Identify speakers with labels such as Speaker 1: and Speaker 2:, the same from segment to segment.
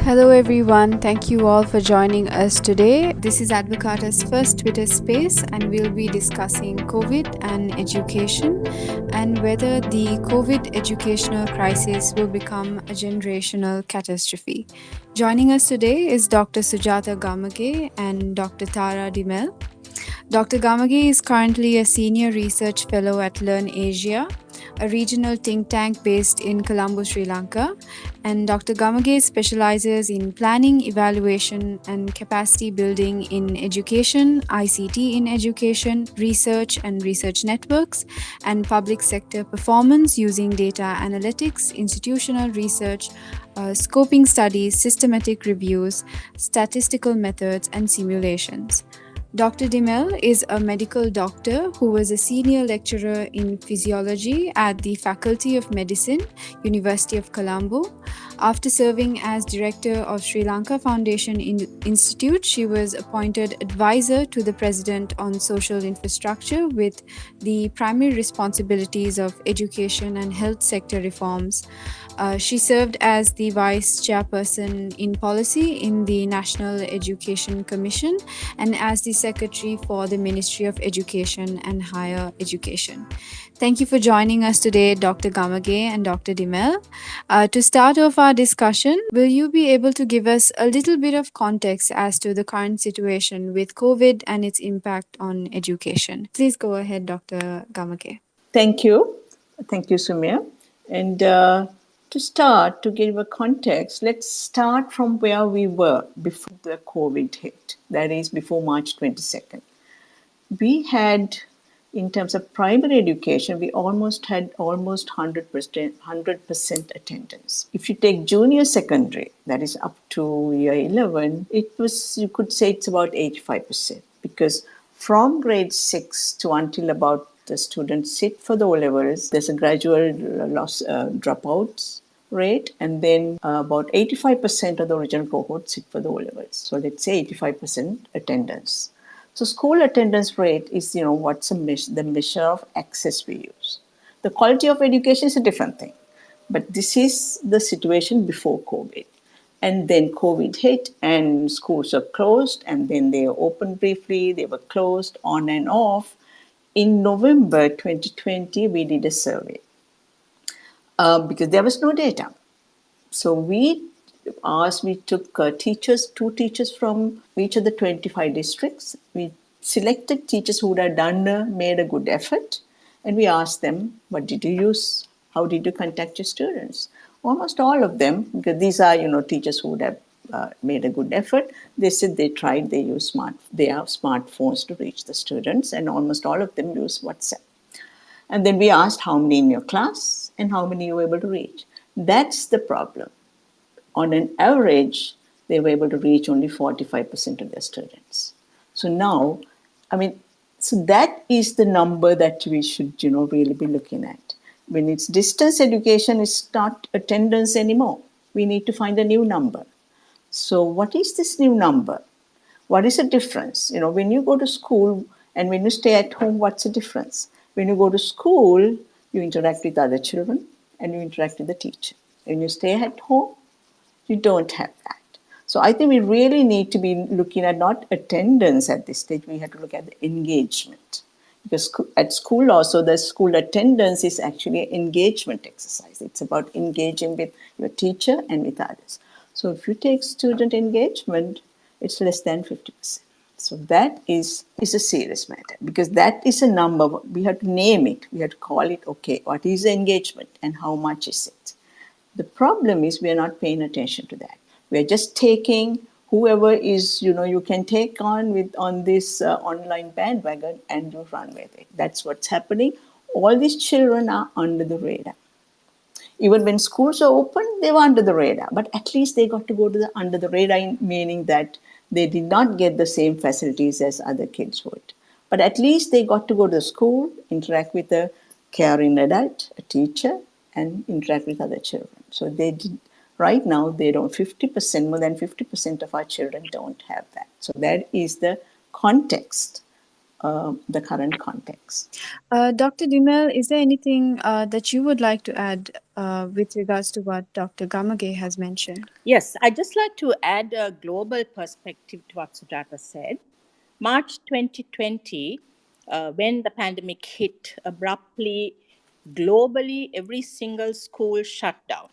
Speaker 1: Hello everyone, thank you all for joining us today. This is Advocata's first Twitter space and we'll be discussing COVID and education and whether the COVID educational crisis will become a generational catastrophe. Joining us today is Dr. Sujata Gamage and Dr. Tara Dimel. Dr. Gamage is currently a senior research fellow at Learn Asia, a regional think tank based in Colombo, Sri Lanka. And Dr. Gamage specializes in planning, evaluation, and capacity building in education, ICT in education, research and research networks, and public sector performance using data analytics, institutional research, scoping studies, systematic reviews, statistical methods, and simulations. Dr. Dimel is a medical doctor who was a senior lecturer in physiology at the Faculty of Medicine, University of Colombo. After serving as director of Sri Lanka Foundation Institute, she was appointed advisor to the president on social infrastructure with the primary responsibilities of education and health sector reforms. She served as the vice chairperson in policy in the National Education Commission and as the secretary for the Ministry of Education and Higher Education. Thank you for joining us today, Dr. Gamage and Dr. Dimel. To start off our discussion, will you be able to give us a little bit of context as to the current situation with COVID and its impact on education? Please go ahead, Dr. Gamage.
Speaker 2: Thank you. Thank you, Sumya. And to start, to give a context, let's start from where we were before the COVID hit, that is before March 22nd. We had, in terms of primary education, we had almost 100% attendance. If you take junior secondary, that is up to year 11, you could say it's about 85%, because from grade 6 to until about the students sit for the O-levels, there's a gradual dropouts rate, and then about 85% of the original cohort sit for the O-levels. So let's say 85% attendance. So school attendance rate is, what's the measure of access we use. The quality of education is a different thing. But this is the situation before COVID. And then COVID hit and schools were closed, and then they were opened briefly, they were closed on and off. In November 2020, we did a survey because there was no data. So we took teachers, 2 teachers from each of the 25 districts. We selected teachers who would have made a good effort, and we asked them, what did you use? How did you contact your students? Almost all of them, because these are, teachers who would have made a good effort. They said they tried, they have smartphones to reach the students, and almost all of them use WhatsApp. And then we asked how many in your class and how many you were able to reach. That's the problem. On an average, they were able to reach only 45% of their students. So now, so that is the number that we should, really be looking at. When it's distance education, it's not attendance anymore. We need to find a new number. So what is this new number? What is the difference? When you go to school and when you stay at home, what's the difference? When you go to school, you interact with other children and you interact with the teacher. When you stay at home, you don't have that. So I think we really need to be looking at not attendance at this stage, we have to look at the engagement. Because at school also, the school attendance is actually an engagement exercise. It's about engaging with your teacher and with others. So if you take student engagement, it's less than 50%. So that is a serious matter, because that is a number. We have to name it. We have to call it, okay, what is the engagement and how much is it? The problem is we are not paying attention to that. We are just taking whoever is, you can take on this online bandwagon and you run with it. That's what's happening. All these children are under the radar. Even when schools are open, they were under the radar. But at least they got to go to under the radar, meaning that they did not get the same facilities as other kids would. But at least they got to go to the school, interact with a caring adult, a teacher, and interact with other children. So they did. Right now, they don't. 50%, more than 50% of our children don't have that. So that is the context the current context.
Speaker 1: Dr. Dimel, is there anything that you would like to add with regards to what Dr. Gamage has mentioned?
Speaker 3: Yes, I'd just like to add a global perspective to what Sujata said. March 2020, when the pandemic hit abruptly, globally, every single school shut down.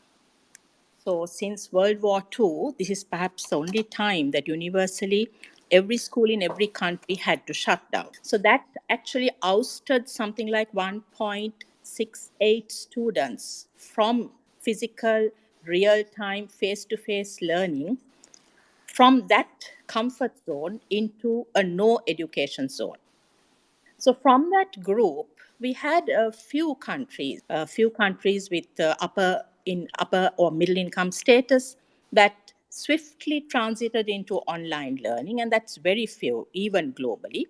Speaker 3: So, since World War II, this is perhaps the only time that universally every school in every country had to shut down. So, that actually ousted something like 1.68 students from physical, real time, face to face learning from that comfort zone into a no education zone. So from that group, we had a few countries with upper or middle income status that swiftly transited into online learning, and that's very few, even globally.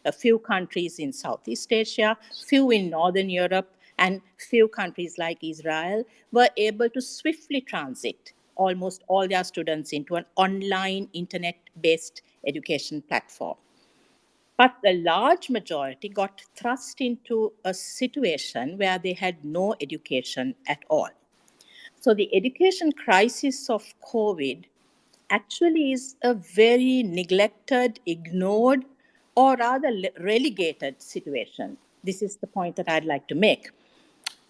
Speaker 3: A few countries in Southeast Asia, few in Northern Europe, and few countries like Israel were able to swiftly transit almost all their students into an online internet-based education platform. But the large majority got thrust into a situation where they had no education at all. So the education crisis of COVID actually is a very neglected, ignored, or rather relegated situation. This is the point that I'd like to make.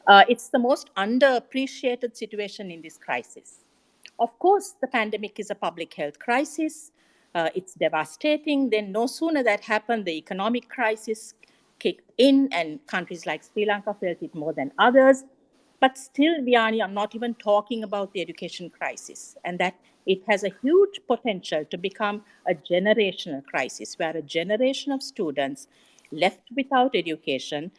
Speaker 3: It's the most underappreciated situation in this crisis. Of course, the pandemic is a public health crisis. It's devastating. Then, no sooner that happened, the economic crisis kicked in, and countries like Sri Lanka felt it more than others. But still, Vianney, I'm not even talking about the education crisis, and that it has a huge potential to become a generational crisis where a generation of students left without education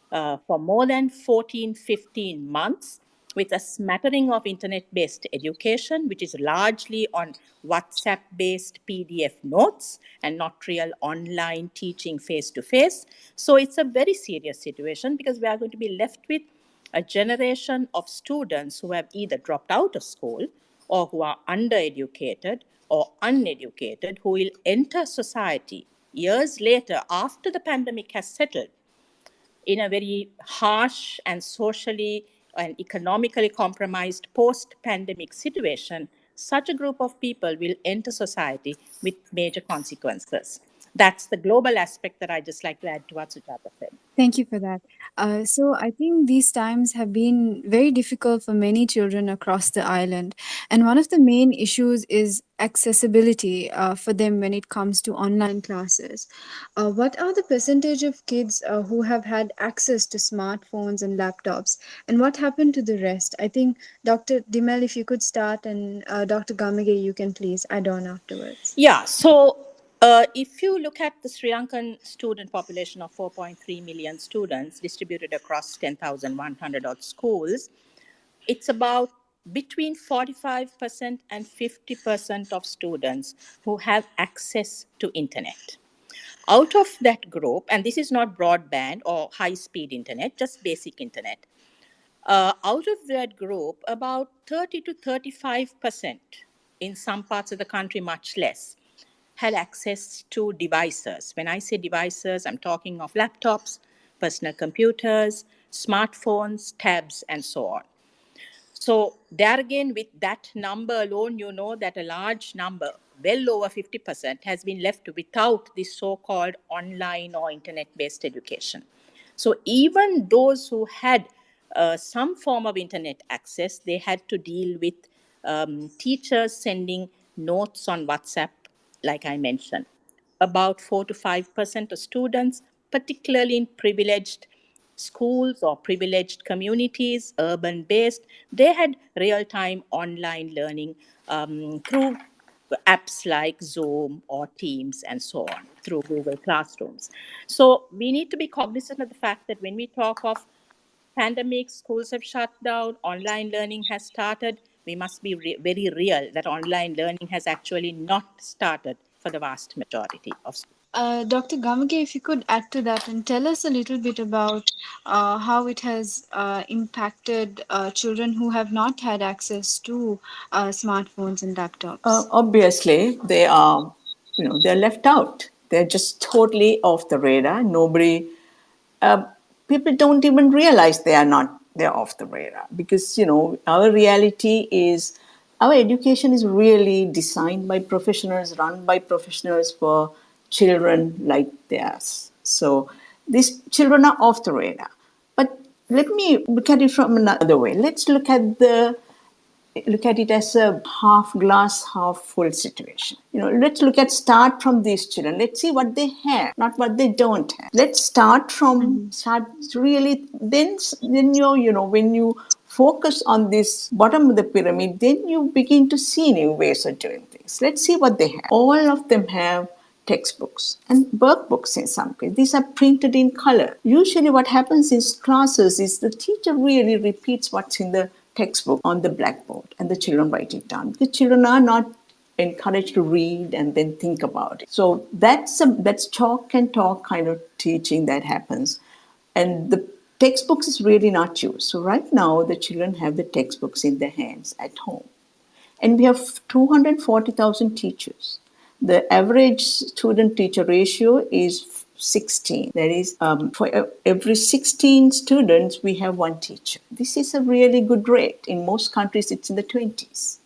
Speaker 3: for more than 14, 15 months with a smattering of internet based education, which is largely on WhatsApp based PDF notes and not real online teaching face to face. So it's a very serious situation because we are going to be left with a generation of students who have either dropped out of school or who are undereducated or uneducated who will enter society years later after the pandemic has settled in a very harsh and socially and economically compromised post pandemic situation. Such a group of people will enter society with major consequences. That's the global aspect that I just like to add to what Sujata said.
Speaker 1: Thank you for that. So, I think these times have been very difficult for many children across the island. And one of the main issues is accessibility for them when it comes to online classes. What are the percentage of kids who have had access to smartphones and laptops? And what happened to the rest? I think, Dr. Dimel, if you could start, and Dr. Gamage, you can please add on afterwards.
Speaker 3: Yeah, so if you look at the Sri Lankan student population of 4.3 million students distributed across 10,100 odd schools, it's about between 45% and 50% of students who have access to internet. Out of that group, and this is not broadband or high speed internet, just basic internet, out of that group, about 30 to 35%, in some parts of the country, much less, had access to devices. When I say devices, I'm talking of laptops, personal computers, smartphones, tabs, and so on. So, there again, with that number alone, you know that a large number, well over 50%, has been left without this so called online or internet based education. So, even those who had some form of internet access, they had to deal with teachers sending notes on WhatsApp, like I mentioned. About 4 to 5% of students, particularly in privileged schools or privileged communities, urban based, they had real time online learning through apps like Zoom or Teams and so on, through Google Classrooms. So we need to be cognizant of the fact that when we talk of pandemic, schools have shut down, online learning has started, we must be very real that online learning has actually not started for the vast majority of students.
Speaker 1: Dr. Gamage, if you could add to that and tell us a little bit about how it has impacted children who have not had access to smartphones and laptops.
Speaker 2: Obviously, they are, they're left out. They're just totally off the radar. Nobody, uh, people don't even realize they're off the radar, because our reality is, our education is really designed by professionals, run by professionals for children like theirs. So these children are off the radar. But let me look at it from another way. Let's look at it as a half glass, half full situation. Let's start from these children. Let's see what they have, not what they don't have. Let's start really. Then when you focus on this bottom of the pyramid, then you begin to see new ways of doing things. Let's see what they have. All of them have textbooks and workbooks in some cases. These are printed in color. Usually what happens in classes is the teacher really repeats what's in the textbook on the blackboard and the children write it down. The children are not encouraged to read and then think about it. So that's chalk and talk kind of teaching that happens. And the textbooks is really not used. So right now the children have the textbooks in their hands at home. And we have 240,000 teachers. The average student-teacher ratio is 16. That is, for every 16 students, we have one teacher. This is a really good rate. In most countries, it's in the 20s.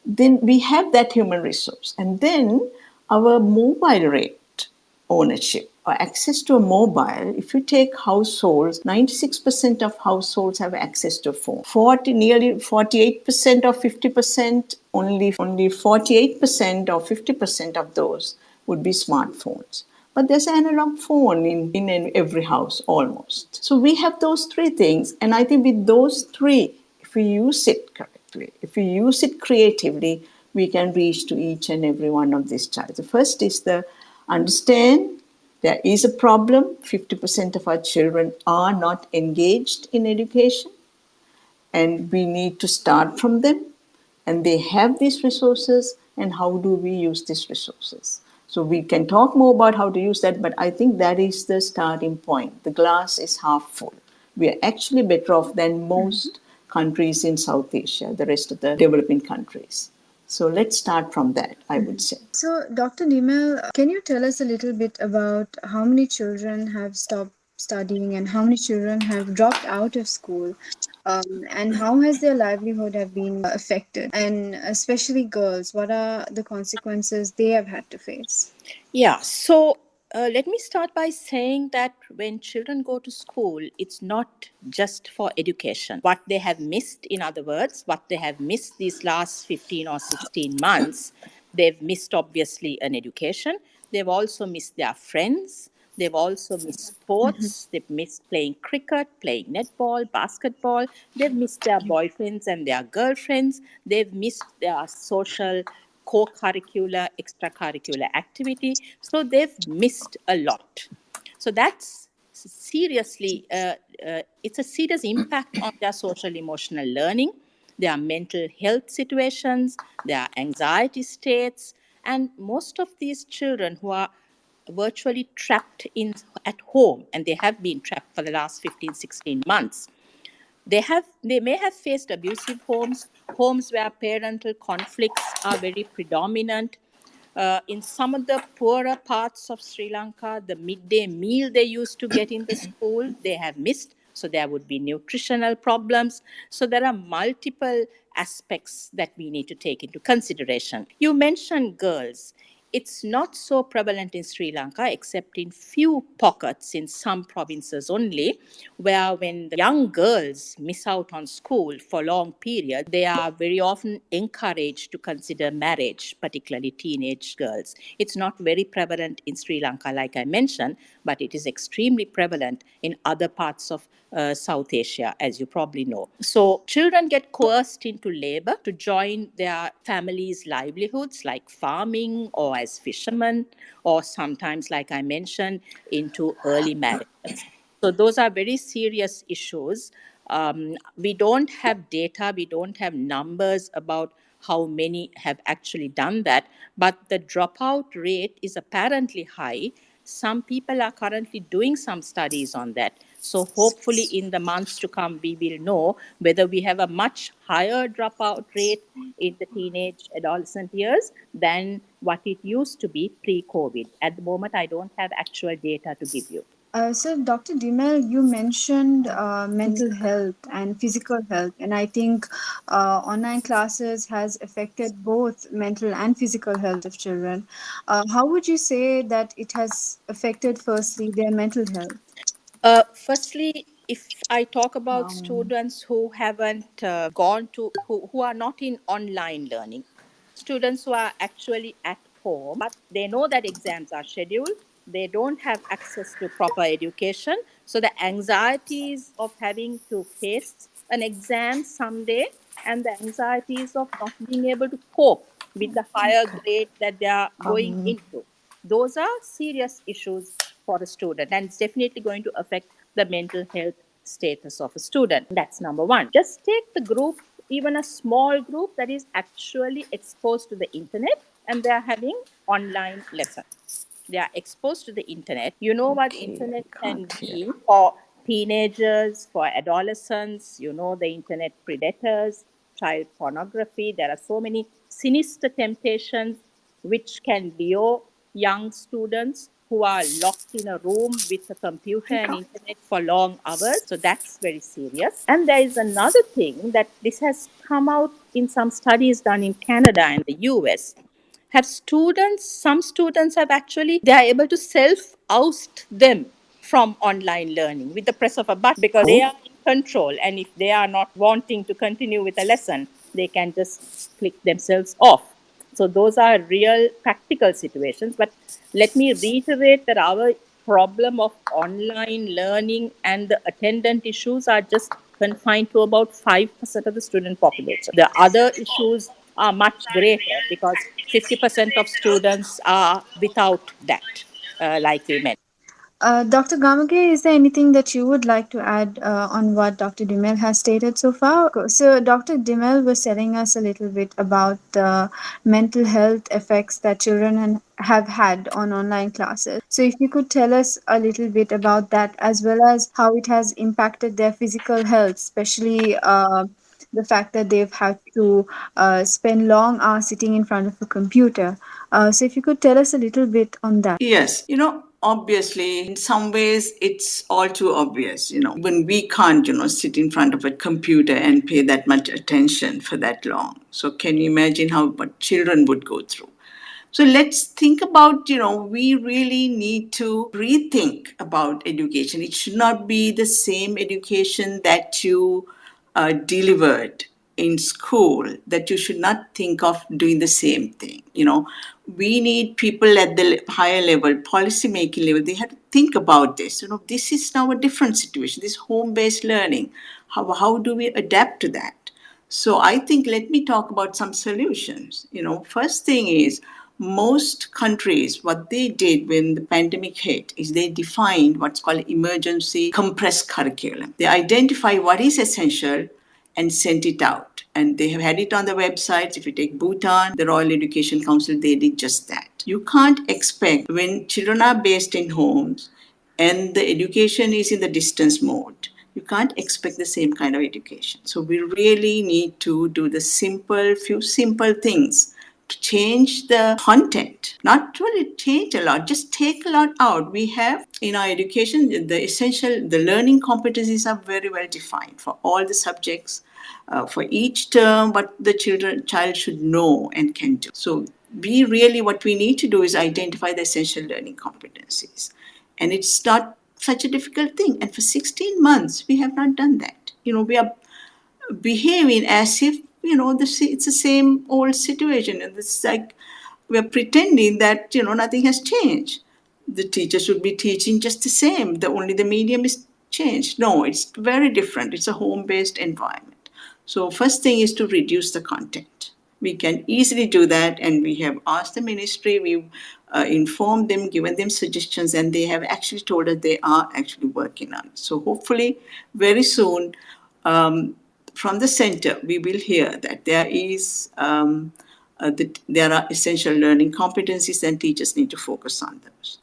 Speaker 2: Then we have that human resource. And then our mobile rate ownership or access to a mobile, if you take households, 96% of households have access to a phone. Nearly 48% or 50%, only 48% or 50% of those would be smartphones. But there's an analog phone in every house almost. So we have those three things. And I think with those three, if we use it correctly, if we use it creatively, we can reach to each and every one of these children. The first is the understand there is a problem. 50% of our children are not engaged in education, and we need to start from them. And they have these resources, and how do we use these resources? So we can talk more about how to use that, but I think that is the starting point. The glass is half full. We are actually better off than most countries in South Asia, the rest of the developing countries. So let's start from that, I would say.
Speaker 1: So, Dr. Nimel, can you tell us a little bit about how many children have stopped studying and how many children have dropped out of school? And how has their livelihood have been affected? And especially girls, what are the consequences they have had to face?
Speaker 3: Yeah, so let me start by saying that when children go to school, it's not just for education. What they have missed, in other words, what they have missed these last 15 or 16 months, they've missed obviously an education. They've also missed their friends. They've also missed sports. They've missed playing cricket, playing netball, basketball. They've missed their boyfriends and their girlfriends. They've missed their social co-curricular, extracurricular activity. So they've missed a lot. So that's seriously, it's a serious impact on their social emotional learning, their mental health situations, their anxiety states, and most of these children who are virtually trapped at home, and they have been trapped for the last 15, 16 months. They may have faced abusive homes where parental conflicts are very predominant. In some of the poorer parts of Sri Lanka, the midday meal they used to get in the school, they have missed. So there would be nutritional problems. So there are multiple aspects that we need to take into consideration. You mentioned girls. It's not so prevalent in Sri Lanka, except in few pockets in some provinces only, where when the young girls miss out on school for long periods, they are very often encouraged to consider marriage, particularly teenage girls. It's not very prevalent in Sri Lanka, like I mentioned, but it is extremely prevalent in other parts of South Asia, as you probably know. So children get coerced into labor to join their families' livelihoods, like farming or as fishermen, or sometimes, like I mentioned, into early marriages. So those are very serious issues. We don't have data, we don't have numbers about how many have actually done that, but the dropout rate is apparently high. some people are currently doing some studies on that. So hopefully in the months to come, we will know whether we have a much higher dropout rate in the teenage adolescent years than what it used to be pre-COVID. At the moment, I don't have actual data to give you.
Speaker 1: So, Dr. Dimel, you mentioned mental health and physical health, and I think online classes has affected both mental and physical health of children. How would you say that it has affected, firstly, their mental health?
Speaker 3: Firstly, if I talk about students who haven't gone to, who are not in online learning, students who are actually at home, but they know that exams are scheduled, they don't have access to proper education. So the anxieties of having to face an exam someday and the anxieties of not being able to cope with the higher grade that they are going into, those are serious issues for a student, and it's definitely going to affect the mental health status of a student. That's number one. Just take the group, even a small group that is actually exposed to the internet and they are having online lessons. They are exposed to the internet. You know what internet can be for teenagers, for adolescents, you know, the internet predators, child pornography. There are so many sinister temptations which can lure young students who are locked in a room with a computer and internet for long hours. So that's very serious. And there is another thing that this has come out in some studies done in Canada and the US. Have students, some students have actually, they are able to self oust them from online learning with the press of a button because they are in control, and if they are not wanting to continue with a lesson, they can just click themselves off. So those are real practical situations. But let me reiterate that our problem of online learning and the attendant issues are just confined to about 5% of the student population. The other issues are much greater because 50% of students are without that, like we mentioned.
Speaker 1: Dr. Gamage, is there anything that you would like to add on what Dr. Dimel has stated so far? So, Dr. Dimel was telling us a little bit about the mental health effects that children have had on online classes. So, if you could tell us a little bit about that, as well as how it has impacted their physical health, especially the fact that they've had to spend long hours sitting in front of a computer. So, if you could tell us a little bit on that.
Speaker 2: Yes, obviously, in some ways, it's all too obvious, when we can't, sit in front of a computer and pay that much attention for that long. So, can you imagine what children would go through? So let's think about, we really need to rethink about education. It should not be the same education that you delivered in school, that you should not think of doing the same thing. We need people at the higher level, policy making level, they have to think about this. This is now a different situation, this home based learning. How do we adapt to that? So I think let me talk about some solutions. First thing is most countries, what they did when the pandemic hit is they defined what's called emergency compressed curriculum. They identify what is essential and sent it out. And they have had it on the websites. If you take Bhutan, the Royal Education Council, they did just that. You can't expect when children are based in homes and the education is in the distance mode, you can't expect the same kind of education. So we really need to do the few simple things to change the content. Not really change a lot, just take a lot out. We have in our education, the learning competencies are very well defined for all the subjects, for each term, what the child should know and can do. So what we need to do is identify the essential learning competencies. And it's not such a difficult thing. And for 16 months, we have not done that. We are behaving as if, it's the same old situation. And it's like we're pretending that, nothing has changed. The teacher should be teaching just the same. Only the medium is changed. No, it's very different. It's a home-based environment. So first thing is to reduce the content. We can easily do that, and we have asked the ministry, we've informed them, given them suggestions, and they have actually told us they are actually working on it. So hopefully, very soon, from the center, we will hear that there are essential learning competencies, and teachers need to focus on those.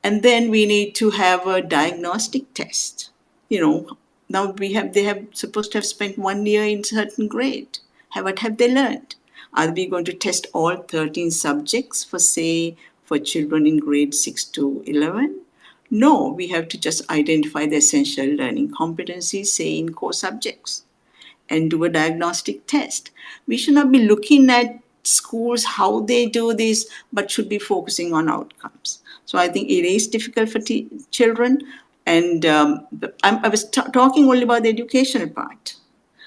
Speaker 2: And then we need to have a diagnostic test. Now they have supposed to have spent 1 year in certain grade. What have they learned? Are we going to test all 13 subjects for children in grade 6 to 11? No, we have to just identify the essential learning competencies, say in core subjects, and do a diagnostic test. We should not be looking at schools, how they do this, but should be focusing on outcomes. So I think it is difficult for children. And I was talking only about the educational part.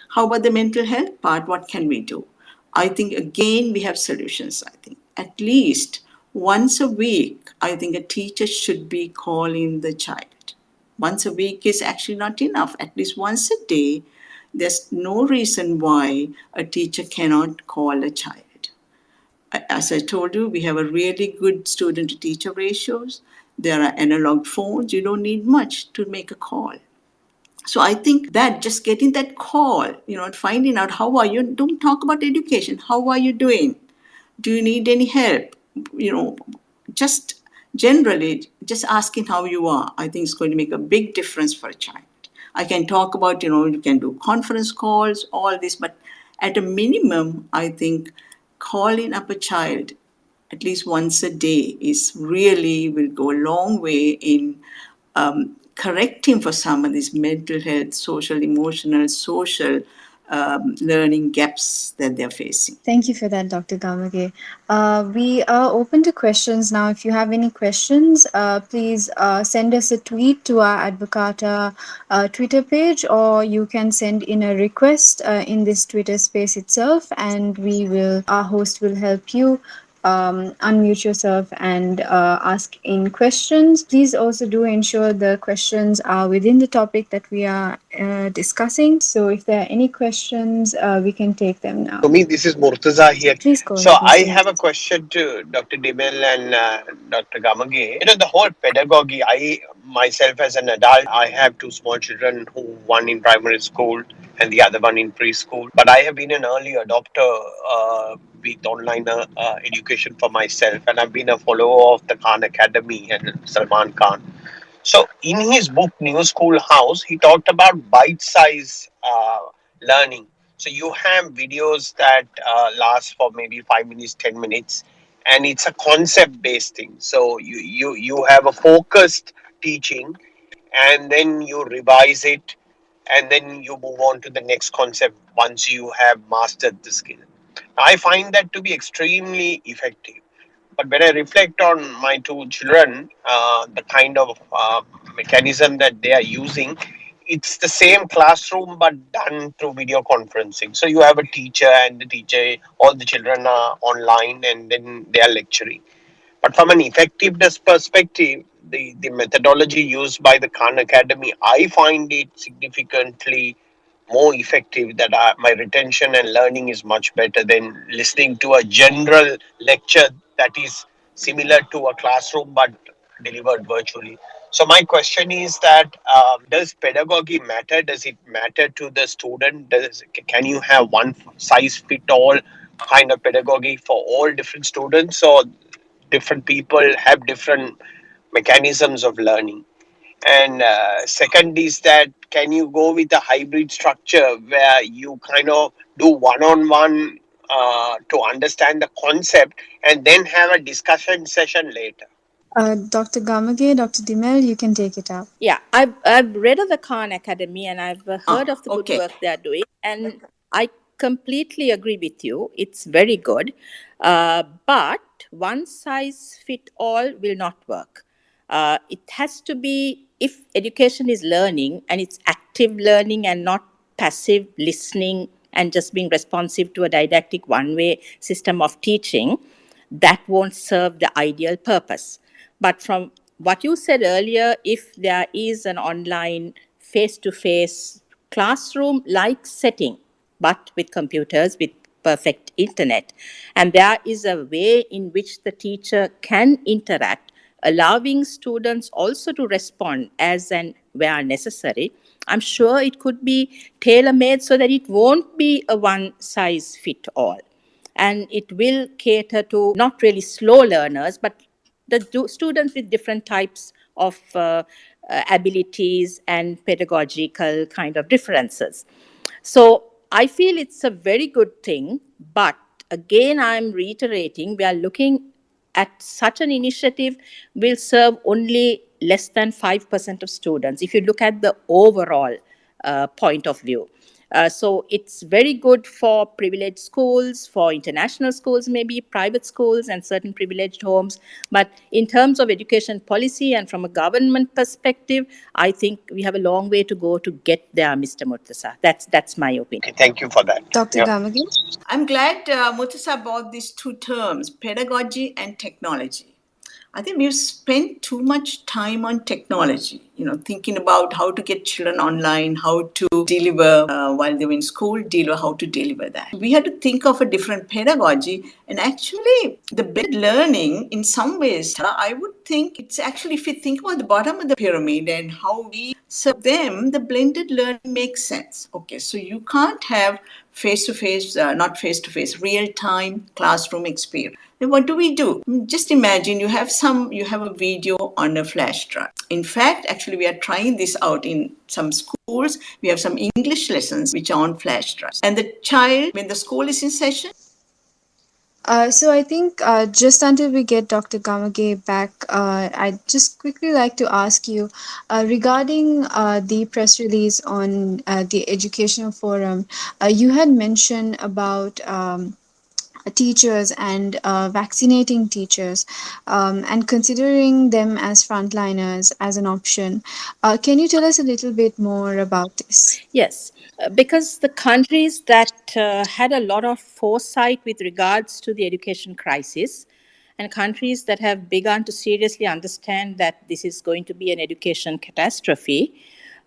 Speaker 2: How about the mental health part? What can we do? I think, again, we have solutions. I think at least once a week, I think a teacher should be calling the child. Once a week is actually not enough. At least once a day, there's no reason why a teacher cannot call a child. As I told you, we have a really good student to teacher ratios. There are analog phones. You don't need much to make a call. So I think that just getting that call, finding out how are you, don't talk about education. How are you doing? Do you need any help? Just generally, just asking how you are, I think is going to make a big difference for a child. I can talk about, you can do conference calls, all this, but at a minimum, I think calling up a child at least once a day is really will go a long way in correcting for some of these mental health, social, emotional, social learning gaps that they're facing.
Speaker 1: Thank you for that, Dr. Gamage. We are open to questions now. If you have any questions, please send us a tweet to our Advocata Twitter page, or you can send in a request in this Twitter space itself, and our host will help you unmute yourself and ask in questions. Please also do ensure the questions are within the topic that we are discussing. So if there are any questions, we can take them now.
Speaker 4: To me, this is Murtaza here.
Speaker 1: Please go
Speaker 4: So
Speaker 1: ahead,
Speaker 4: I
Speaker 1: Mr.
Speaker 4: have a question to Dr. Dimel and Dr. Gamage. The whole pedagogy, I myself as an adult, I have two small children, one in primary school and the other one in preschool. But I have been an early adopter with online education for myself, and I've been a follower of the Khan Academy and Salman Khan. So, in his book New Schoolhouse, he talked about bite-size learning. So, you have videos that last for maybe 5 minutes, 10 minutes, and it's a concept-based thing. So, you have a focused teaching, and then you revise it, and then you move on to the next concept once you have mastered the skill. I find that to be extremely effective. But when I reflect on my two children, the kind of mechanism that they are using, it's the same classroom but done through video conferencing. So you have a teacher, and the teacher, all the children are online, and then they are lecturing. But from an effectiveness perspective, the methodology used by the Khan Academy, I find it significantly more effective, that my retention and learning is much better than listening to a general lecture that is similar to a classroom but delivered virtually. So my question is that does pedagogy matter? Does it matter to the student? Can you have one size fit all kind of pedagogy for all different students, or different people have different mechanisms of learning? And second is that, can you go with a hybrid structure where you kind of do one-on-one to understand the concept, and then have a discussion session later?
Speaker 1: Dr. Gamage, Dr. Dimel, you can take it up.
Speaker 3: Yeah, I've read of the Khan Academy, and I've heard of the good
Speaker 2: Okay.
Speaker 3: work they're doing, and I completely agree with you. It's very good, but one size fit all will not work. It has to be, if education is learning and it's active learning and not passive listening and just being responsive to a didactic one-way system of teaching, that won't serve the ideal purpose. But from what you said earlier, if there is an online face to face classroom like setting, but with computers, with perfect internet, and there is a way in which the teacher can interact, allowing students also to respond as and where necessary, I'm sure it could be tailor made so that it won't be a one size fit all. And it will cater to not really slow learners, but the students with different types of abilities and pedagogical kind of differences. So I feel it's a very good thing, but again, I'm reiterating, we are looking at such an initiative will serve only less than 5% of students if you look at the overall point of view. So it's very good for privileged schools, for international schools, maybe private schools and certain privileged homes. But in terms of education policy and from a government perspective, I think we have a long way to go to get there, Mr. Murtasa. That's my opinion.
Speaker 4: Okay, thank you for that.
Speaker 1: Dr.
Speaker 4: Yeah.
Speaker 1: Gamage?
Speaker 2: I'm glad Mutasa brought these two terms, pedagogy and technology. I think we've spent too much time on technology, thinking about how to get children online, how to deliver while they were in school, how to deliver that. We had to think of a different pedagogy, and actually, the blended learning, in some ways, I would think it's actually, if you think about the bottom of the pyramid and how we serve them, the blended learning makes sense. Okay, so you can't have face to face, not face to face, real time classroom experience. Then what do we do? Just imagine you have a video on a flash drive. In fact, actually, we are trying this out in some schools. We have some English lessons which are on flash drives. And the child, when the school is in session,
Speaker 1: So I think just until we get Dr. Gamage back, I'd just quickly like to ask you regarding the press release on the educational forum. You had mentioned about teachers and vaccinating teachers and considering them as frontliners as an option. Can you tell us a little bit more about this?
Speaker 3: Yes, because the countries that had a lot of foresight with regards to the education crisis, and countries that have begun to seriously understand that this is going to be an education catastrophe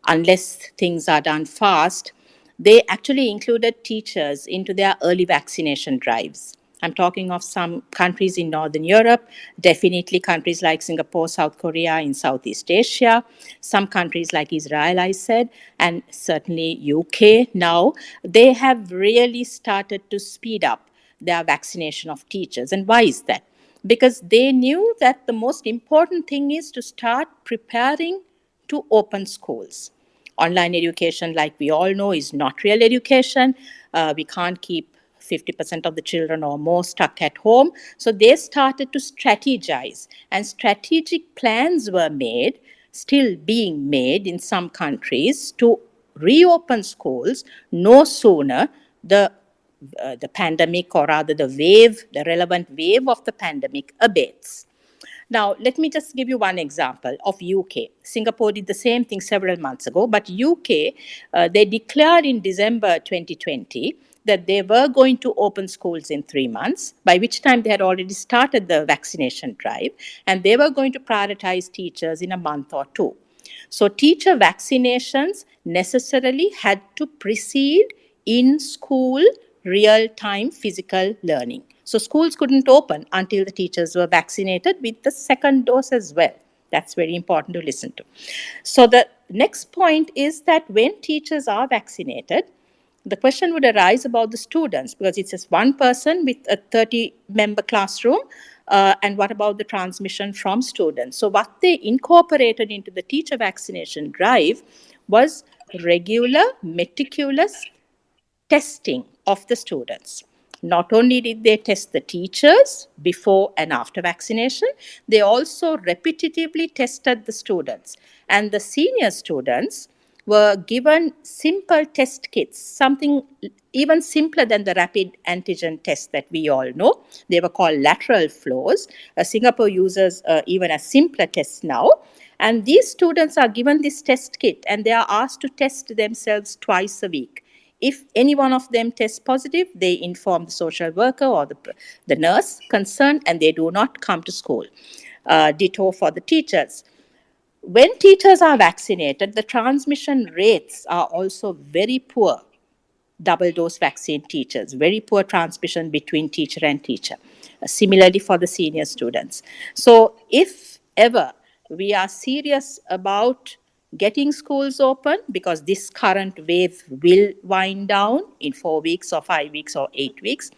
Speaker 3: unless things are done fast, they actually included teachers into their early vaccination drives. I'm talking of some countries in Northern Europe, definitely countries like Singapore, South Korea, in Southeast Asia, some countries like Israel, I said, and certainly UK now. They have really started to speed up their vaccination of teachers. And why is that? Because they knew that the most important thing is to start preparing to open schools. Online education, like we all know, is not real education. We can't keep 50% of the children or more stuck at home. So they started to strategize, and strategic plans were made, still being made in some countries, to reopen schools no sooner the pandemic, or rather the relevant wave of the pandemic abates. Now, let me just give you one example of UK. Singapore did the same thing several months ago, but UK, they declared in December 2020 that they were going to open schools in 3 months, by which time they had already started the vaccination drive, and they were going to prioritize teachers in a month or two. So teacher vaccinations necessarily had to precede in school real time physical learning. So schools couldn't open until the teachers were vaccinated with the second dose as well. That's very important to listen to. So the next point is that when teachers are vaccinated, the question would arise about the students, because it's just one person with a 30-member classroom. And what about the transmission from students? So what they incorporated into the teacher vaccination drive was regular, meticulous testing of the students. Not only did they test the teachers before and after vaccination, they also repetitively tested the students. And the senior students were given simple test kits, something even simpler than the rapid antigen test that we all know. They were called lateral flows. Singapore uses even a simpler test now. And these students are given this test kit, and they are asked to test themselves twice a week. If any one of them tests positive, they inform the social worker or the nurse concerned, and they do not come to school. Ditto for the teachers. When teachers are vaccinated, the transmission rates are also very poor. Double dose vaccine teachers, very poor transmission between teacher and teacher. Similarly for the senior students. So if ever we are serious about getting schools open, because this current wave will wind down in 4 weeks or 5 weeks or 8 weeks,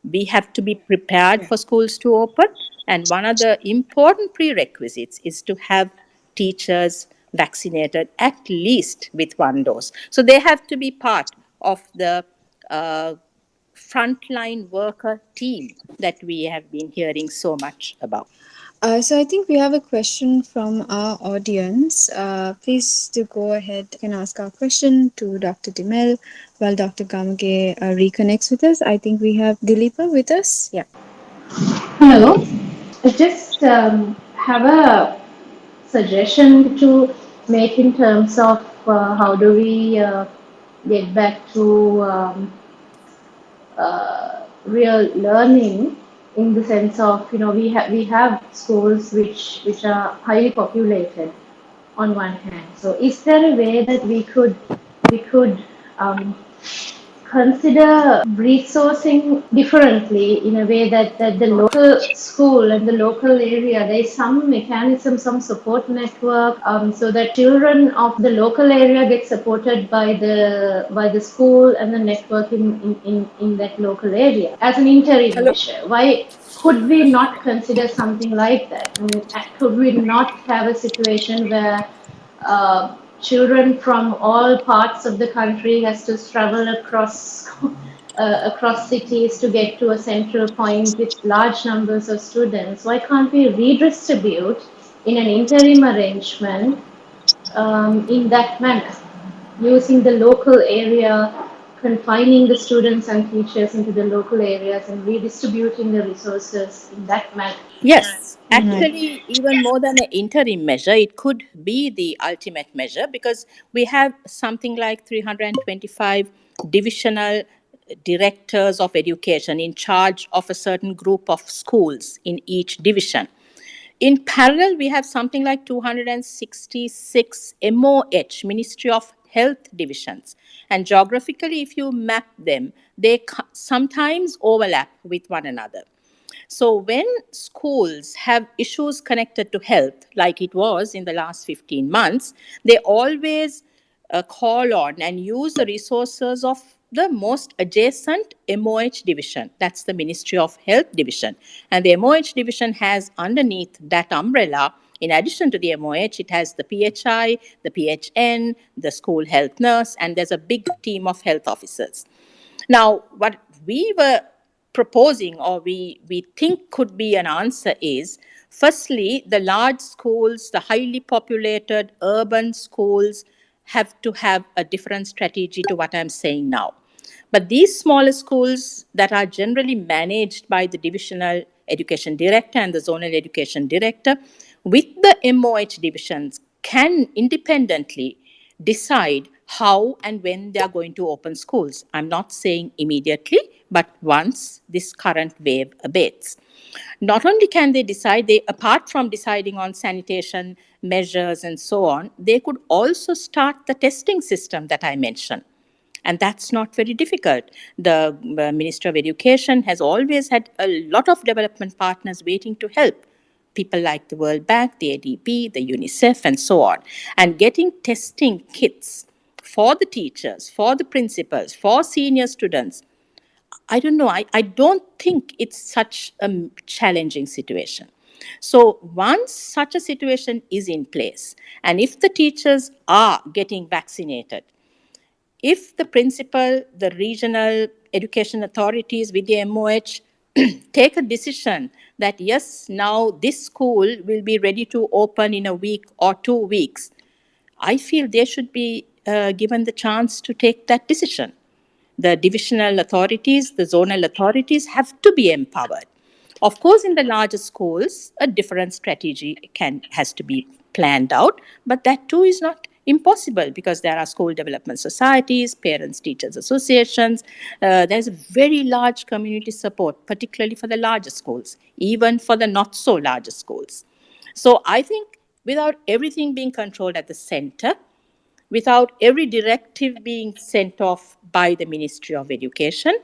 Speaker 3: We have to be prepared for schools to open. And one of the important prerequisites is to have teachers vaccinated at least with one dose. So they have to be part of the uh, frontline worker team that we have been hearing so much about.
Speaker 1: So I think we have a question from our audience. Please do go ahead. You can ask our question to Dr. Dimel while Dr. Gamage reconnects with us. I think we have Dilipa with us. Yeah.
Speaker 5: Hello. I just have a suggestion to make in terms of how do we get back to real learning in the sense of we have schools which are highly populated on one hand. So is there a way that we could um, consider resourcing differently in a way that the local school and the local area, there is some mechanism, some support network, so that children of the local area get supported by the school and the network in that local area as an interim measure. Why could we not consider something like that? I mean, could we not have a situation where children from all parts of the country has to travel across cities to get to a central point with large numbers of students? Why can't we redistribute in an interim arrangement in that manner, using the local area, confining the students and teachers into the local areas and redistributing the resources in that manner?
Speaker 3: Yes,
Speaker 1: Mhm.
Speaker 3: actually, even more than an interim measure, it could be the ultimate measure because we have something like 325 divisional directors of education in charge of a certain group of schools in each division. In parallel, we have something like 266 MOH, Ministry of Health divisions. And geographically, if you map them, they sometimes overlap with one another. So, when schools have issues connected to health, like it was in the last 15 months, they always call on and use the resources of the most adjacent MOH division. That's the Ministry of Health division. And the MOH division has underneath that umbrella, in addition to the MOH, it has the PHI, the PHN, the school health nurse, and there's a big team of health officers. Now, what we were proposing or we think could be an answer is firstly, the large schools, the highly populated urban schools have to have a different strategy to what I'm saying now. But these smaller schools that are generally managed by the divisional education director and the zonal education director, with the MOH divisions, can independently decide how and when they are going to open schools. I'm not saying immediately, but once this current wave abates. Not only can they decide, they apart from deciding on sanitation measures and so on, they could also start the testing system that I mentioned. And that's not very difficult. The Minister of Education has always had a lot of development partners waiting to help. People like the World Bank, the ADB, the UNICEF, and so on. And getting testing kits for the teachers, for the principals, for senior students, I don't know. I don't think it's such a challenging situation. So once such a situation is in place, and if the teachers are getting vaccinated, if the principal, the regional education authorities with the MOH take a decision that yes, now this school will be ready to open in a week or 2 weeks, I feel they should be given the chance to take that decision. The divisional authorities, the zonal authorities have to be empowered. Of course, in the larger schools, a different strategy has to be planned out, but that too is not impossible because there are school development societies, parents, teachers associations. There's a very large community support, particularly for the larger schools, even for the not so larger schools. So I think without everything being controlled at the center, without every directive being sent off by the Ministry of Education,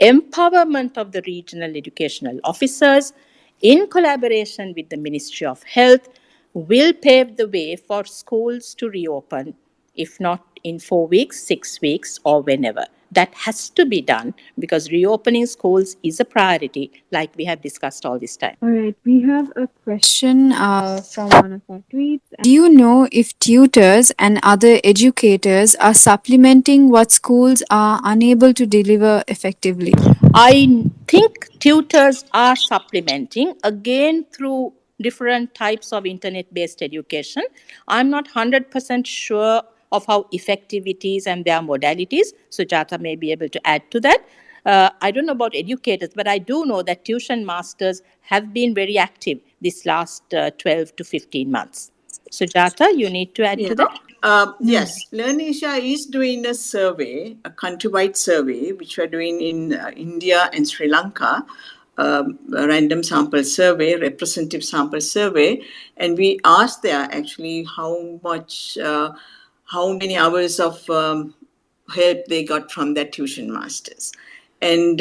Speaker 3: empowerment of the regional educational officers in collaboration with the Ministry of Health will pave the way for schools to reopen, if not in 4 weeks, 6 weeks, or whenever. that has to be done because reopening schools is a priority, like we have discussed all this time.
Speaker 1: All right, we have a question from one of our tweets. Do you know if tutors and other educators are supplementing what schools are unable to deliver effectively?
Speaker 3: I think tutors are supplementing again through different types of internet based education. I'm not 100% sure of how effective it is and their modalities. Sujata may be able to add to that. I don't know about educators, but I do know that tuition masters have been very active this last 12 to 15 months. Sujata, you need to add
Speaker 2: Yeah.
Speaker 3: to that.
Speaker 2: Yes, Learn Asia is doing a survey, a countrywide survey, which we're doing in India and Sri Lanka, a random sample survey, representative sample survey, and we asked there actually how many hours of help they got from their tuition masters. And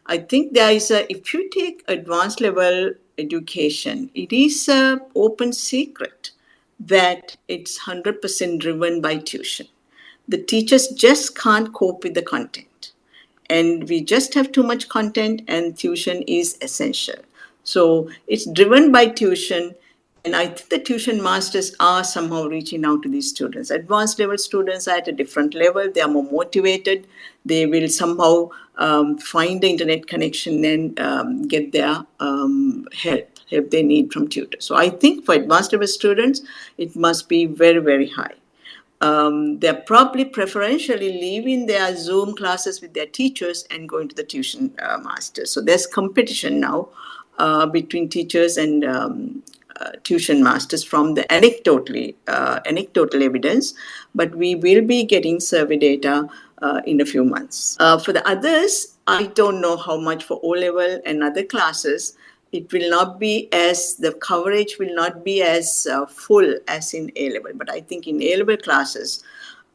Speaker 2: I think there is if you take advanced level education, it is an open secret that it's 100% driven by tuition. The teachers just can't cope with the content. And we just have too much content, and tuition is essential. So it's driven by tuition. And I think the tuition masters are somehow reaching out to these students. Advanced level students are at a different level. They are more motivated. They will somehow find the internet connection and get their help they need from tutors. So I think for advanced level students, it must be very, very high. They're probably preferentially leaving their Zoom classes with their teachers and going to the tuition masters. So there's competition now between teachers and tuition masters from the anecdotal evidence, but we will be getting survey data in a few months. For the others, I don't know how much for O-level and other classes. It will not be as, the coverage will not be as full as in A-level. But I think in A-level classes,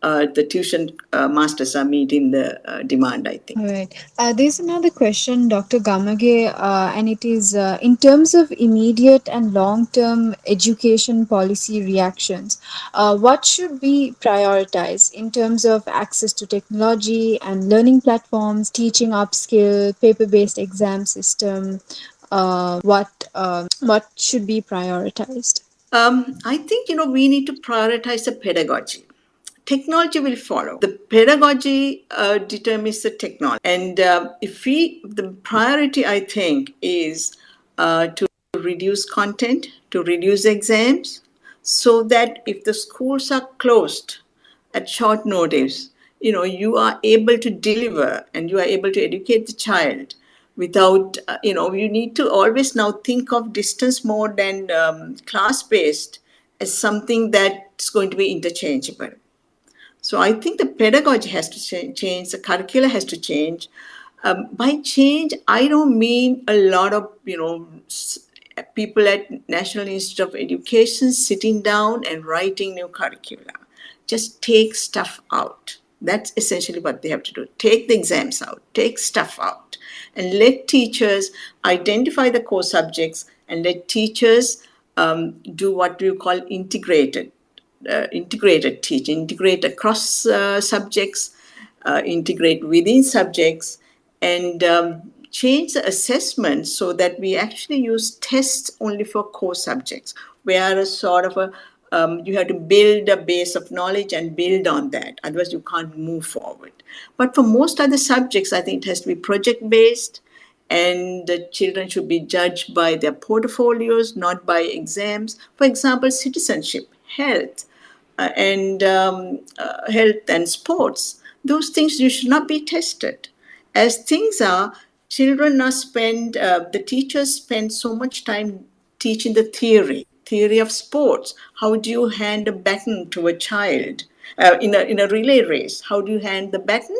Speaker 2: the tuition masters are meeting the demand, I think.
Speaker 1: All right. There's another question, Dr. Gamage, and it is in terms of immediate and long term education policy reactions, what should be prioritized in terms of access to technology and learning platforms, teaching upskill, paper based exam system? What should be prioritized?
Speaker 2: I think, we need to prioritize the pedagogy. Technology will follow. The pedagogy determines the technology. And the priority, I think, is to reduce content, to reduce exams, so that if the schools are closed at short notice, you are able to deliver and you are able to educate the child without, you need to always now think of distance more than class based as something that's going to be interchangeable. So I think the pedagogy has to change, the curricula has to change. By change, I don't mean a lot of, people at National Institute of Education sitting down and writing new curricula. Just take stuff out. That's essentially what they have to do. Take the exams out, take stuff out, and let teachers identify the core subjects and let teachers do what we call integrated teaching, integrate across subjects, integrate within subjects, and change the assessment so that we actually use tests only for core subjects, where a sort of you have to build a base of knowledge and build on that. Otherwise, you can't move forward. But for most other subjects, I think it has to be project based, and the children should be judged by their portfolios, not by exams. For example, citizenship, health and sports. Those things you should not be tested. As things are, the teachers spend so much time teaching the theory of sports. How do you hand a baton to a child in a relay race? How do you hand the baton?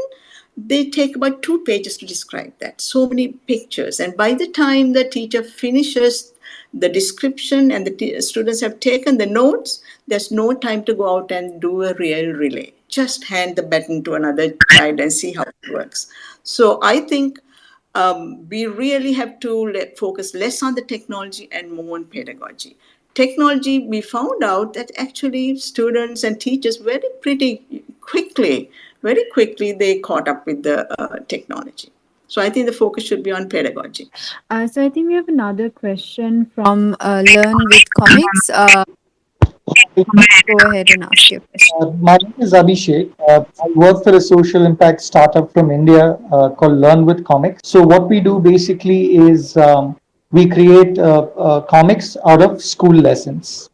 Speaker 2: They take about 2 pages to describe that. So many pictures. And by the time the teacher finishes the description and the students have taken the notes, there's no time to go out and do a real relay. Just hand the baton to another child and see how it works. So I think we really have to focus less on the technology and more on pedagogy. Technology, we found out that actually students and teachers very pretty quickly very quickly they caught up with the technology. So I think the focus should be on pedagogy.
Speaker 1: So I think we have another question from Learn with Comics. Go ahead and ask your question.
Speaker 6: My name is Abhishek. I work for a social impact startup from India called Learn with Comics. So, what we do basically is we create comics out of school lessons.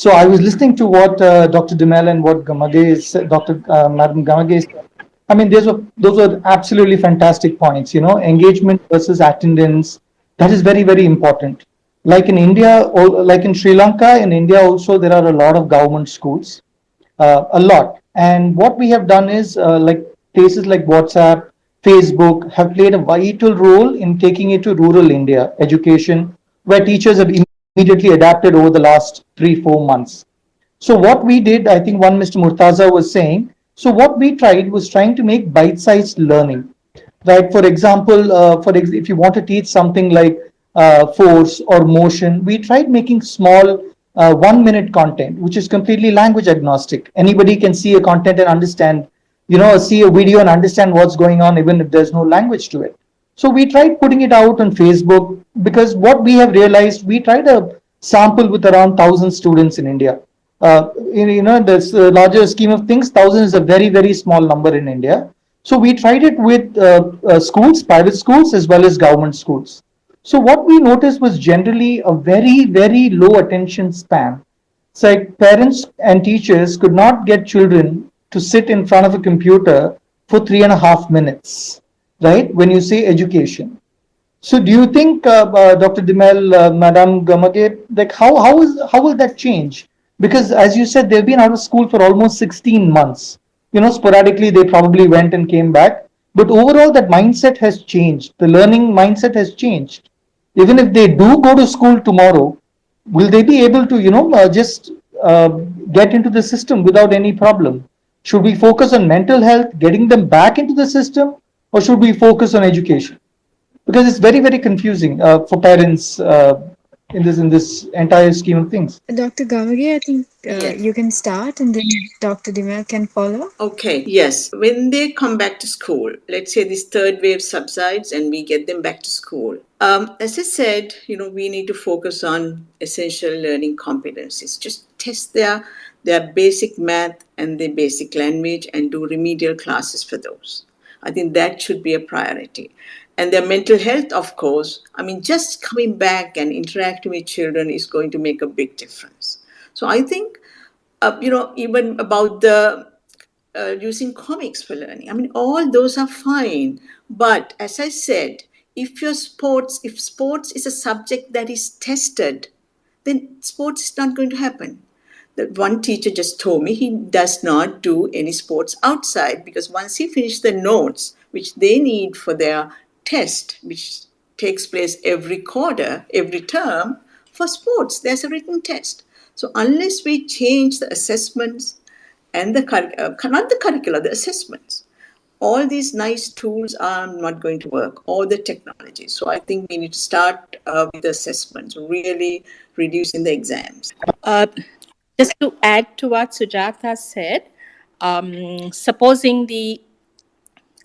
Speaker 6: So, I was listening to what Dr. Dimel and what Dr. Madam Gamage said. I mean, those were absolutely fantastic points. Engagement versus attendance. That is very, very important. Like in India, or like in Sri Lanka, in India also, there are a lot of government schools, a lot. And what we have done is like places like WhatsApp, Facebook have played a vital role in taking it to rural India education, where teachers have immediately adapted over the last 3-4 months. So what we did, I think one Mr. Murtaza was saying, so what we tried was trying to make bite-sized learning, right? For example, if you want to teach something like force or motion, we tried making small 1 minute content, which is completely language agnostic. Anybody can see a content and understand, see a video and understand what's going on, even if there's no language to it. So we tried putting it out on Facebook because what we have realized, we tried a sample with around 1,000 students in India. This larger scheme of things, 1,000 is a very, very small number in India. So we tried it with schools, private schools, as well as government schools. So what we noticed was generally a very, very low attention span. It's like parents and teachers could not get children to sit in front of a computer for 3.5 minutes, right? When you say education. So do you think, Dr. Dimel, Madam Gamage, like how will that change? Because as you said, they've been out of school for almost 16 months. Sporadically they probably went and came back, but overall that mindset has changed. The learning mindset has changed. Even if they do go to school tomorrow, will they be able to, just uh, get into the system without any problem? Should we focus on mental health, getting them back into the system, or should we focus on education? Because it's very, very confusing for parents in this entire scheme of things.
Speaker 1: Dr. Gamage, I think
Speaker 2: Yes.
Speaker 1: you can start and then Dr. Dimel can follow.
Speaker 2: Okay, yes. When they come back to school, let's say this third wave subsides and we get them back to school. As I said, we need to focus on essential learning competencies. Just test their basic math and their basic language and do remedial classes for those. I think that should be a priority. And their mental health, of course, I mean, just coming back and interacting with children is going to make a big difference. So I think even about the using comics for learning. I mean, all those are fine. But as I said, if sports is a subject that is tested, then sports is not going to happen. The one teacher just told me he does not do any sports outside because once he finished the notes, which they need for their test, which takes place every quarter, every term, for sports, there's a written test. So unless we change the assessments and not the curricula, the assessments, all these nice tools are not going to work, or the technology. So I think we need to start with the assessments, really reducing the exams.
Speaker 3: Uh, just to add to what Sujata said, supposing the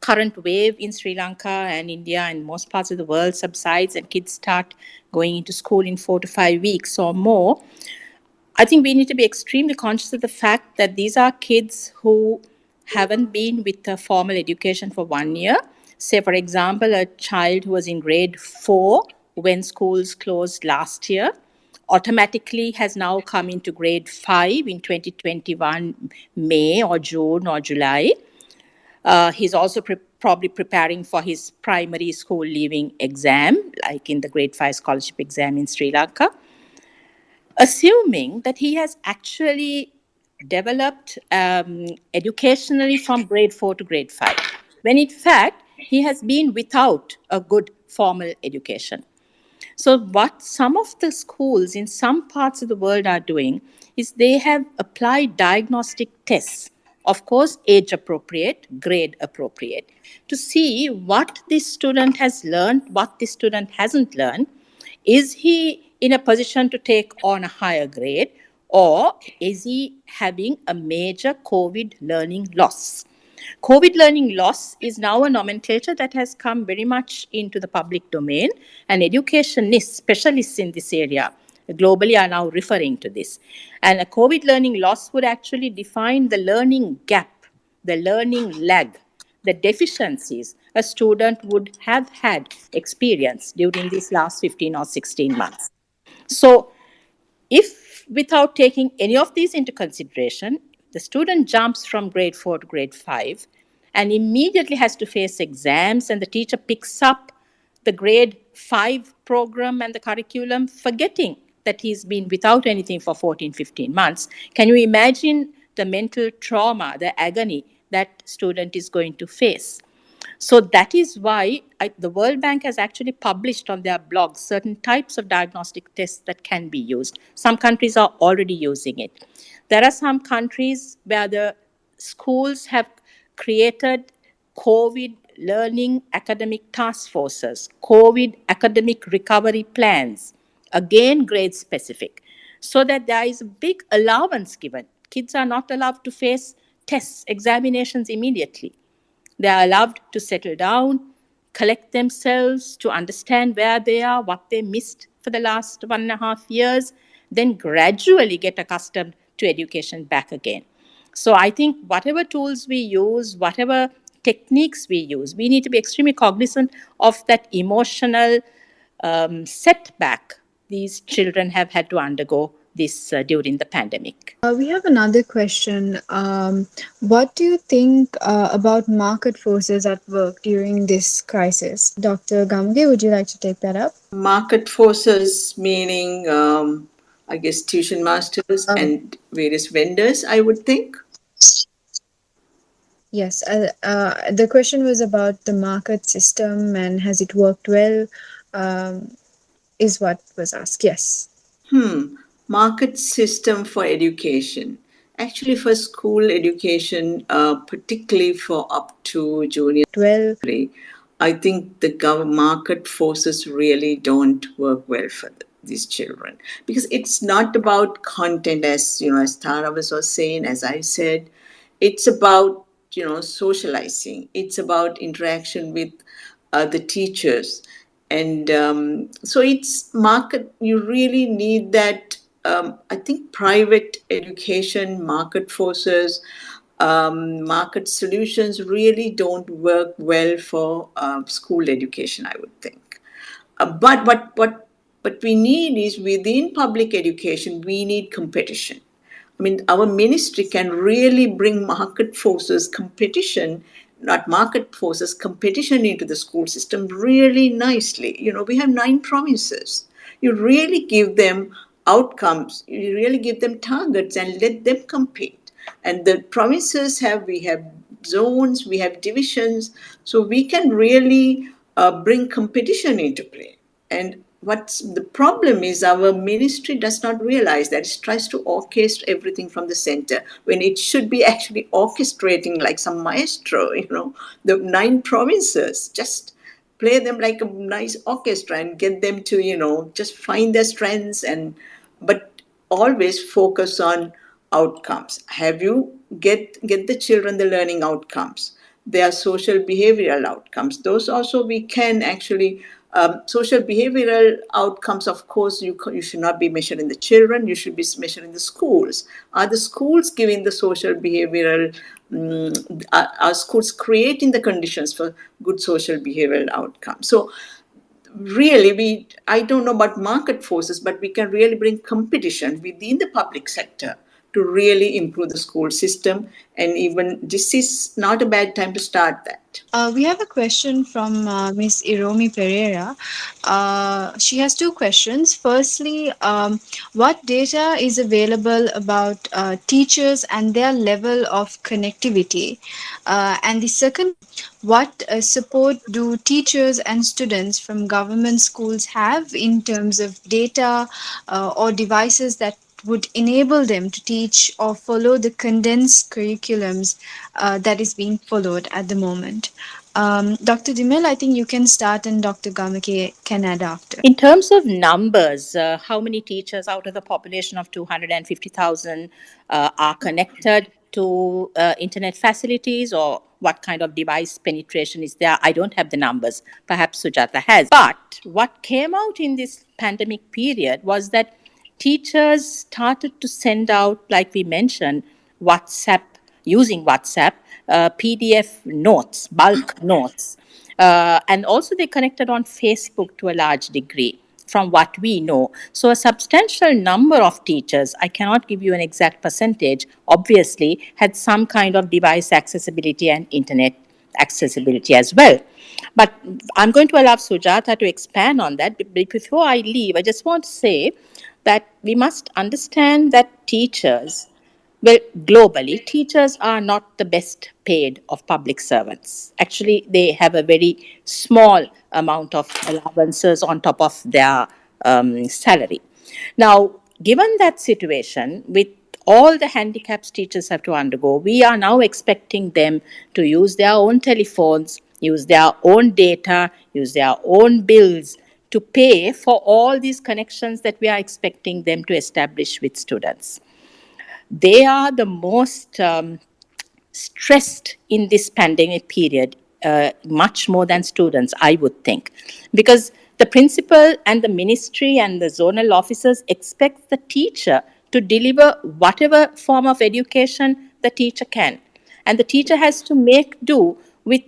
Speaker 3: current wave in Sri Lanka and India and most parts of the world subsides and kids start going into school in 4 to 5 weeks or more, I think we need to be extremely conscious of the fact that these are kids who haven't been with a formal education for 1 year. Say, for example, a child who was in grade 4 when schools closed last year automatically has now come into grade 5 in 2021 May or June or July. He's also probably preparing for his primary school leaving exam, like in the grade 5 scholarship exam in Sri Lanka, assuming that he has actually developed educationally from grade 4 to grade 5, when in fact he has been without a good formal education. So what some of the schools in some parts of the world are doing is they have applied diagnostic tests, of course age appropriate, grade appropriate, to see what this student has learned, what this student hasn't learned. Is he in a position to take on a higher grade, or is he having a major COVID learning loss? COVID learning loss is now a nomenclature that has come very much into the public domain, and educationists, specialists in this area globally, are now referring to this. And a COVID learning loss would actually define the learning gap, the learning lag, the deficiencies a student would have had experienced during these last 15 or 16 months. So, if without taking any of these into consideration, the student jumps from grade 4 to grade 5 and immediately has to face exams, and the teacher picks up the grade 5 program and the curriculum, forgetting that he's been without anything for 14, 15 months, can you imagine the mental trauma, the agony that student is going to face? So that is why the World Bank has actually published on their blog certain types of diagnostic tests that can be used. Some countries are already using it. There are some countries where the schools have created COVID learning academic task forces, COVID academic recovery plans, again grade specific, so that there is a big allowance given. Kids are not allowed to face tests, examinations immediately. They are allowed to settle down, collect themselves, to understand where they are, what they missed for the last 1.5 years, then gradually get accustomed to education back again. So I think whatever tools we use, whatever techniques we use, we need to be extremely cognizant of that emotional setback these children have had to undergo this during the pandemic.
Speaker 1: We have another question. What do you think about market forces at work during this crisis? Dr. Gamage, would you like to take that up?
Speaker 2: Market forces meaning, I guess, tuition masters and various vendors, I would think.
Speaker 1: Yes, the question was about the market system and has it worked well, is what was asked. Yes.
Speaker 2: Market system for education. Actually, for school education, particularly for up to junior,
Speaker 1: Well,
Speaker 2: I think the market forces really don't work well for these children, because it's not about content, as as Tara was saying, as I said. It's about socializing. It's about interaction with the teachers, and so it's market. You really need that. I think private education market forces, market solutions really don't work well for school education, I would think. But we need is, within public education, we need competition. I mean, our ministry can really bring market forces competition, not market forces, competition into the school system really nicely. We have 9 provinces. You really give them outcomes, you really give them targets and let them compete. And the provinces we have zones, we have divisions, so we can really bring competition into play. And what's the problem is, our ministry does not realize that. It tries to orchestrate everything from the center when it should be actually orchestrating like some maestro. The 9 provinces, just play them like a nice orchestra and get them to just find their strengths, and but always focus on outcomes. Have you get the children the learning outcomes, their social behavioral outcomes? Those also we can actually, social behavioral outcomes, of course, you should not be measuring the children, you should be measuring the schools. Are the schools giving the social behavioral, are schools creating the conditions for good social behavioral outcomes? So really, I don't know about market forces, but we can really bring competition within the public sector to really improve the school system. And even this is not a bad time to start that.
Speaker 1: We have a question from Miss Iromi Pereira. She has two questions. Firstly, what data is available about teachers and their level of connectivity? And the second, what support do teachers and students from government schools have in terms of data or devices that would enable them to teach or follow the condensed curriculums that is being followed at the moment? Dr. Dimel, I think you can start and Dr. Gamake can add after.
Speaker 3: In terms of numbers, how many teachers out of the population of 250,000 are connected to internet facilities or what kind of device penetration is there. I don't have the numbers. Perhaps Sujata has. But what came out in this pandemic period was that teachers started to send out, like we mentioned, WhatsApp, using WhatsApp, PDF notes, bulk notes. And also they connected on Facebook to a large degree from what we know. So a substantial number of teachers, I cannot give you an exact percentage, obviously, had some kind of device accessibility and internet accessibility as well. But I'm going to allow Sujata to expand on that. But before I leave, I just want to say that we must understand that teachers, well, globally, teachers are not the best paid of public servants. Actually, they have a very small amount of allowances on top of their salary. Now, given that situation, with all the handicaps teachers have to undergo, we are now expecting them to use their own telephones, use their own data, use their own bills to pay for all these connections that we are expecting them to establish with students. They are the most stressed in this pandemic period, much more than students, I would think, because the principal and the ministry and the zonal officers expect the teacher to deliver whatever form of education the teacher can. And the teacher has to make do with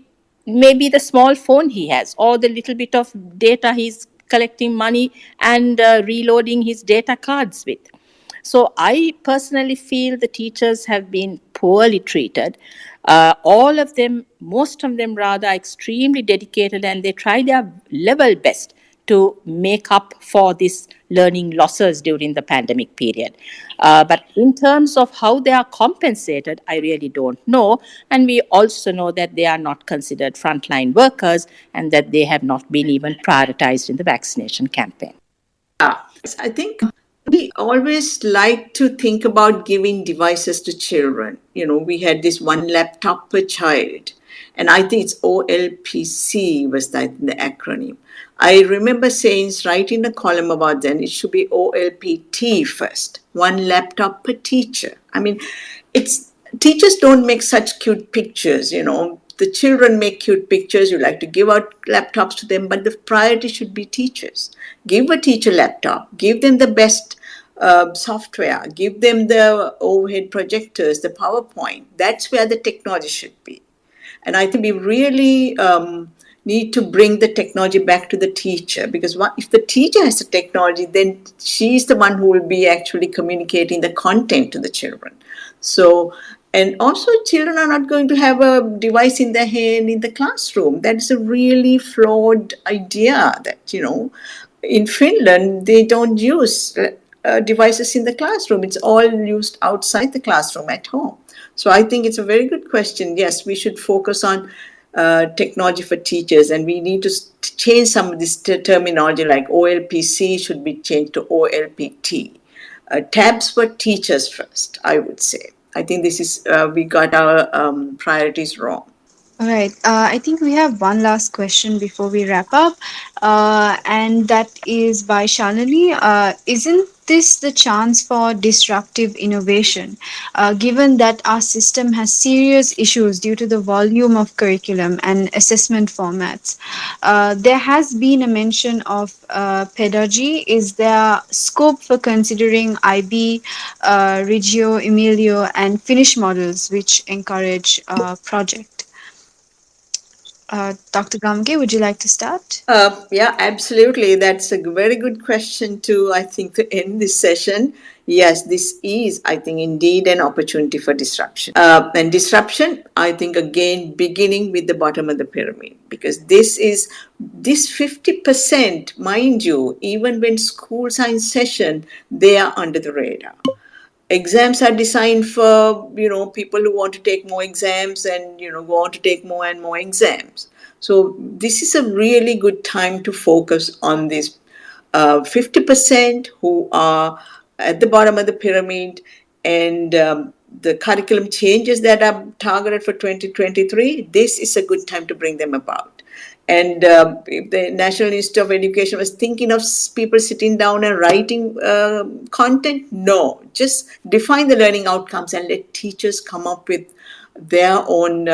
Speaker 3: maybe the small phone he has or the little bit of data he's collecting money and reloading his data cards with. So I personally feel the teachers have been poorly treated. All of them, most of them rather, are extremely dedicated and they try their level best to make up for this learning losses during the pandemic period. But in terms of how they are compensated, I really don't know. And we also know that they are not considered frontline workers and that they have not been even prioritized in the vaccination campaign.
Speaker 2: I think we always like to think about giving devices to children. You know, we had this one laptop per child, and I think it's OLPC was the acronym. I remember saying, writing a column about then, it should be OLPT first, one laptop per teacher. I mean, it's teachers don't make such cute pictures, you know. The children make cute pictures. You like to give out laptops to them, but the priority should be teachers. Give a teacher laptop. Give them the best software. Give them the overhead projectors, the PowerPoint. That's where the technology should be. And I think we really need to bring the technology back to the teacher, because if the teacher has the technology, then she's the one who will be actually communicating the content to the children. So, and also children are not going to have a device in their hand in the classroom. That is a really flawed idea that, you know, in Finland, they don't use devices in the classroom. It's all used outside the classroom at home. So I think it's a very good question. Yes, we should focus on technology for teachers, and we need to change some of this terminology, like OLPC should be changed to OLPT. Tabs for teachers first, I would say. I think this is, we got our priorities wrong.
Speaker 1: All right. I think we have one last question before we wrap up, and that is by Shalini. Isn't this the chance for disruptive innovation, given that our system has serious issues due to the volume of curriculum and assessment formats? There has been a mention of pedagogy. Is there scope for considering IB, Reggio Emilio, and Finnish models which encourage project? Dr. Gamage, would you like to start?
Speaker 2: Yeah, absolutely. That's a very good question to, I think, to end this session. Yes, this is, I think, indeed an opportunity for disruption. And disruption, I think, again, beginning with the bottom of the pyramid, because this 50%, mind you, even when schools are in session, they are under the radar. Exams are designed for, you know, people who want to take more exams and, you know, go on to take more and more exams. So this is a really good time to focus on this 50% who are at the bottom of the pyramid, and the curriculum changes that are targeted for 2023. This is a good time to bring them about. And if the National Institute of Education was thinking of people sitting down and writing content, no, just define the learning outcomes and let teachers come up with their own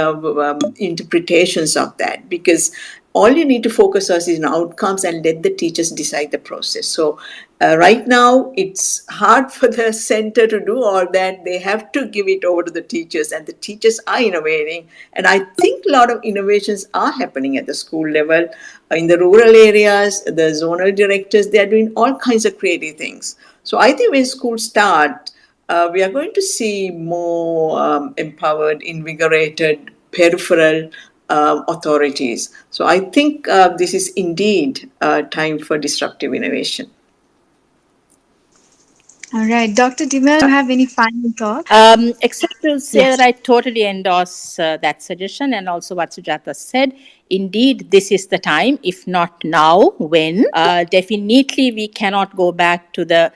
Speaker 2: interpretations of that, because all you need to focus on is outcomes and let the teachers decide the process. So right now it's hard for the center to do all that. They have to give it over to the teachers, and the teachers are innovating, and I think a lot of innovations are happening at the school level. In the rural areas, the zonal directors, they are doing all kinds of creative things. So I think when schools start, we are going to see more empowered, invigorated, peripheral authorities. So I think this is indeed time for disruptive innovation.
Speaker 1: All right, Dr. Dimel, do you have any final thoughts?
Speaker 3: Except to say that I totally endorse that suggestion, and also what Sujata said. Indeed, this is the time, if not now, when? Definitely, we cannot go back to the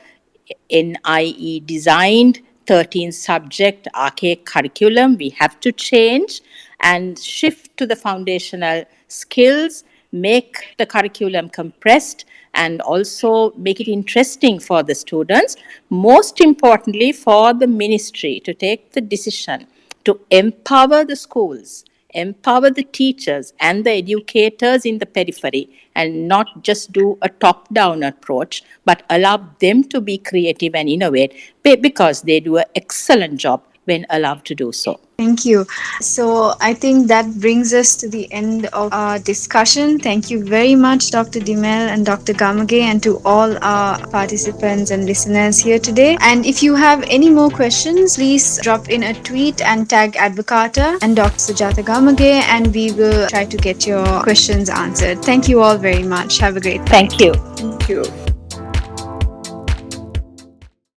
Speaker 3: NIE designed 13 subject archaic curriculum. We have to change and shift to the foundational skills, make the curriculum compressed, and also make it interesting for the students. Most importantly, for the ministry to take the decision to empower the schools, empower the teachers and the educators in the periphery, and not just do a top down approach, but allow them to be creative and innovate, because they do an excellent job when allowed to do so.
Speaker 1: Thank you. So I think that brings us to the end of our discussion. Thank you very much, Dr. Dimel and Dr. Gamage, and to all our participants and listeners here today. And if you have any more questions, please drop in a tweet and tag Advocata and Dr. Sujata Gamage, and we will try to get your questions answered. Thank you all very much. Have a great day.
Speaker 3: Thank you.
Speaker 2: Thank you.